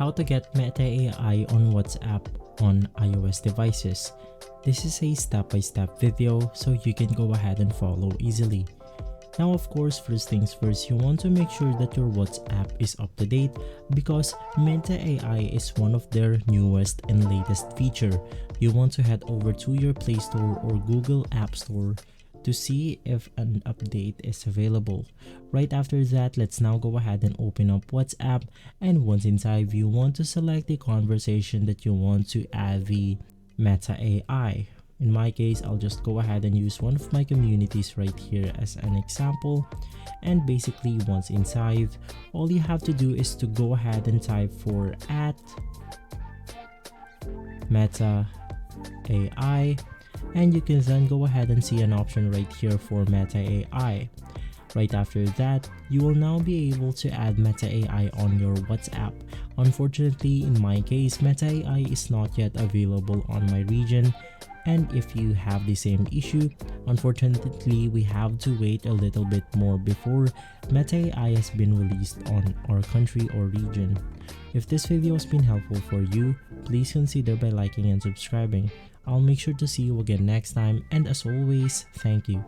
How to get Meta AI on WhatsApp on iOS devices. This is a step-by-step video so you can go ahead and follow easily. Now of course, first things first, you want to make sure that your WhatsApp is up to date because Meta AI is one of their newest and latest feature. You want to head over to your Play Store or Google App Store to see if an update is available. Right after that, let's now go ahead and open up WhatsApp, and once inside, you want to select the conversation that you want to add the Meta AI. In my case, I'll just go ahead and use one of my communities right here as an example. And basically, once inside, all you have to do is to go ahead and type for @Meta AI, and you can then go ahead and see an option right here for Meta AI. Right after that, you will now be able to add Meta AI on your WhatsApp. Unfortunately, in my case, Meta AI is not yet available on my region, and if you have the same issue, unfortunately we have to wait a little bit more before Meta AI has been released on our country or region. If this video has been helpful for you, please consider by liking and subscribing. I'll make sure to see you again next time, and as always, thank you.